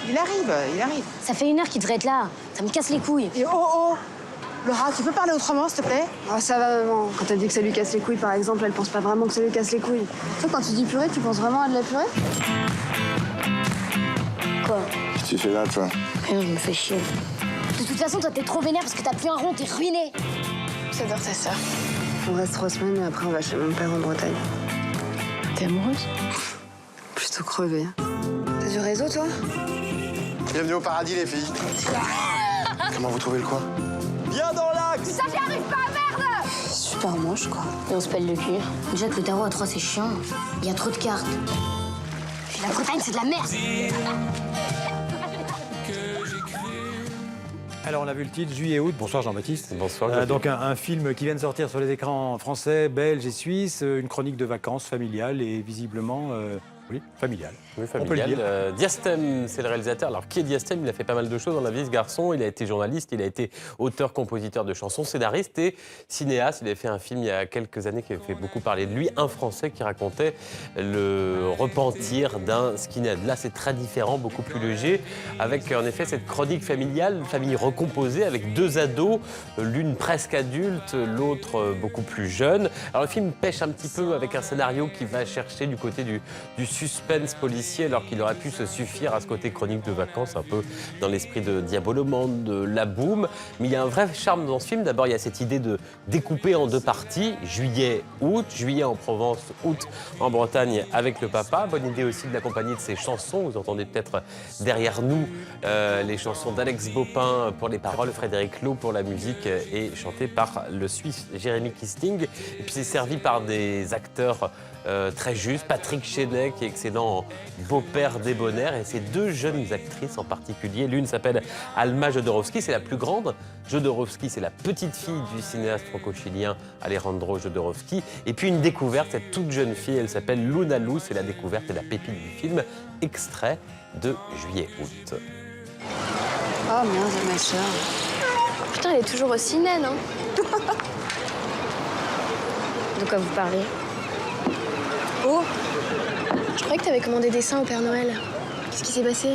Il arrive, il arrive. Ça fait 1 heure qu'il devrait être là. Ça me casse les couilles. Et oh, Laura, tu peux parler autrement, s'il te plaît? Ah, ça va, maman. Quand elle dit que ça lui casse les couilles, par exemple, elle pense pas vraiment que ça lui casse les couilles. Toi, quand tu dis purée, tu penses vraiment à de la purée? Quoi? Qu'est-ce que tu fais là, toi? Rien, je me fais chier. De toute façon, toi, t'es trop vénère parce que t'as plus un rond, t'es ruiné. J'adore ta sœur. On reste 3 semaines et après on va chez mon père en Bretagne. T'es amoureuse? Plutôt crevée. T'as du réseau, toi? Bienvenue au paradis, les filles. Comment vous trouvez le coin? Viens dans l'axe! Ça, j'y arrive pas, merde! Super moche, quoi. Et on se pèle le cul. Déjà que le tarot à 3, c'est chiant. Il y a trop de cartes. Puis la Bretagne, c'est de la merde. Alors, on a vu le titre, Juillet-Août. Bonsoir Jean-Baptiste. Bonsoir. Donc, un film qui vient de sortir sur les écrans français, belges et suisses. Une chronique de vacances familiale et visiblement, oui, familiale. Oui, On peut le familial. dire. Diastème, c'est le réalisateur. Alors, qui est Diastème? Il a fait pas mal de choses dans la vie, ce garçon. Il a été journaliste, il a été auteur, compositeur de chansons, scénariste et cinéaste. Il avait fait un film il y a quelques années qui avait fait beaucoup parler de lui, un Français qui racontait le repentir d'un skinhead. Là, c'est très différent, beaucoup plus léger, avec en effet cette chronique familiale, famille recomposée, avec 2 ados, l'une presque adulte, l'autre beaucoup plus jeune. Alors, le film pêche un petit peu avec un scénario qui va chercher du côté du suspense policier, alors qu'il aurait pu se suffire à ce côté chronique de vacances, un peu dans l'esprit de Diabolomane, de La Boum. Mais il y a un vrai charme dans ce film. D'abord, il y a cette idée de découper en 2 parties, juillet, août, juillet en Provence, août en Bretagne avec le papa. Bonne idée aussi de l'accompagner de ses chansons. Vous entendez peut-être derrière nous les chansons d'Alex Bopin pour les paroles, Frédéric Lowe pour la musique et chanté par le Suisse Jérémy Kisting. Et puis c'est servi par des acteurs très juste, Patrick Chenet qui est excellent en beau-père débonnaire, et ces 2 jeunes actrices en particulier. L'une s'appelle Alma Jodorowsky, c'est la plus grande. Jodorowsky, c'est la petite fille du cinéaste franco-chilien Alejandro Jodorowsky. Et puis une découverte, cette toute jeune fille, elle s'appelle Luna Lou, c'est la découverte et la pépite du film, extrait de Juillet-Août. Oh merde, ma sœur. Putain, elle est toujours aussi naine, hein. De quoi vous parlez? Oh, je croyais que t'avais commandé des seins au Père Noël. Qu'est-ce qui s'est passé? Il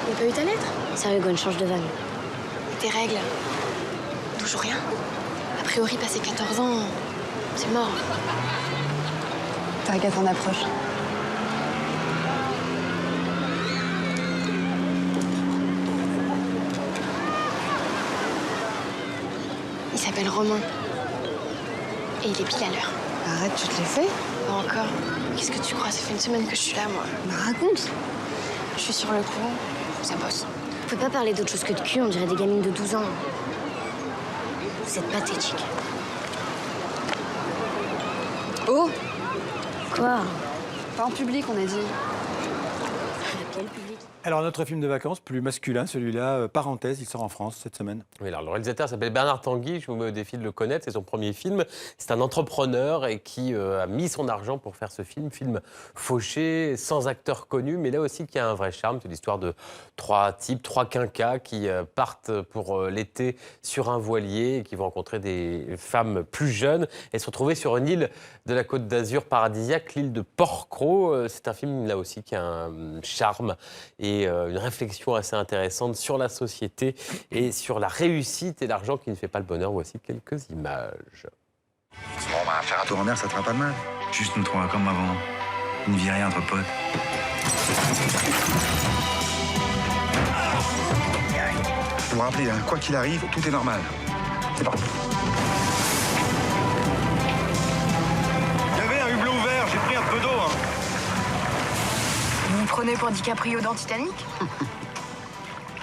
n'y a pas eu ta lettre? Sérieux, Gwen, change de vanne. Et tes règles? Toujours rien? A priori, passé 14 ans, c'est mort. T'as qu'à t'en approche. Il s'appelle Romain. Et il est pile à l'heure. Arrête, tu te l'es fait? Pas encore. Qu'est-ce que tu crois? Ça fait 1 semaine que je suis là, moi. Bah, raconte. Je suis sur le coup, ça bosse. Vous pouvez pas parler d'autre chose que de cul, on dirait des gamines de 12 ans. Vous êtes pathétique. Oh, Quoi? pas en public, on a dit. Quel public? Alors, notre film de vacances, plus masculin, celui-là, Parenthèse, il sort en France cette semaine. Oui, alors, le réalisateur s'appelle Bernard Tanguy, je vous mets au défi de le connaître, c'est son premier film. C'est un entrepreneur et qui a mis son argent pour faire ce film fauché, sans acteur connu, mais là aussi qui a un vrai charme. C'est l'histoire de 3 types, 3 quinquas qui partent pour l'été sur un voilier et qui vont rencontrer des femmes plus jeunes et se retrouver sur une île de la Côte d'Azur paradisiaque, l'île de Port-Cros. C'est un film là aussi qui a un charme et une réflexion assez intéressante sur la société et sur la réussite et l'argent qui ne fait pas le bonheur. Voici quelques images. Bon, bah, faire un tour en mer, ça te fera pas de mal. Juste nous 3 comme avant. Une virée entre potes. Vous vous rappelez, hein, quoi qu'il arrive, tout est normal. C'est parti. Il y avait un hublot ouvert, j'ai pris un peu d'eau. Hein. Vous me prenez pour DiCaprio dans Titanic?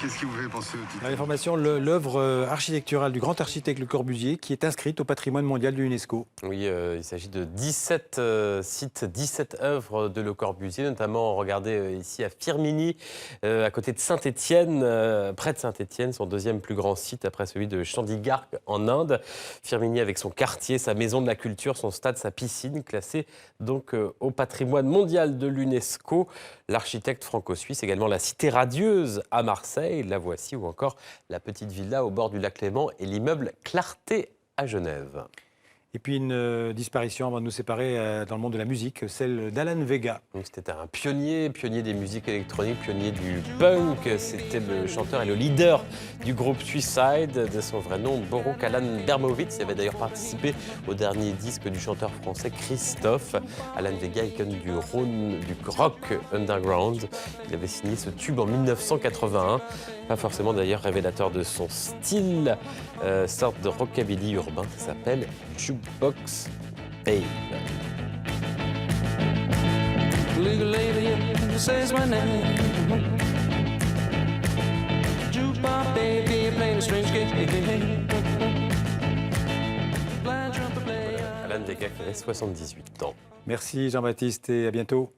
Qu'est-ce qui vous fait penser au titre? L'information, l'œuvre architecturale du grand architecte Le Corbusier qui est inscrite au patrimoine mondial de l'UNESCO. Oui, il s'agit de 17 sites, 17 œuvres de Le Corbusier, notamment, regardez ici à Firminy, à côté de Saint-Étienne, près de Saint-Étienne, son 2e plus grand site après celui de Chandigarh en Inde. Firminy avec son quartier, sa maison de la culture, son stade, sa piscine, classés donc au patrimoine mondial de l'UNESCO. L'architecte franco-suisse, également la Cité radieuse à Marseille, la voici, ou encore la petite villa au bord du lac Léman et l'immeuble Clarté à Genève. Et puis une disparition avant de nous séparer dans le monde de la musique, celle d'Alan Vega. Donc, c'était un pionnier des musiques électroniques, pionnier du punk. C'était le chanteur et le leader du groupe Suicide, de son vrai nom, Boruk Alan Dermovitz. Il avait d'ailleurs participé au dernier disque du chanteur français Christophe. Alan Vega, icône du rock underground. Il avait signé ce tube en 1981. Pas forcément d'ailleurs révélateur de son style, sorte de rockabilly urbain, ça s'appelle Jukebox Babe. Legal lady says my name. Jukebox baby playing a strange game. Alan Vega qui avait 78 ans. Merci Jean-Baptiste et à bientôt.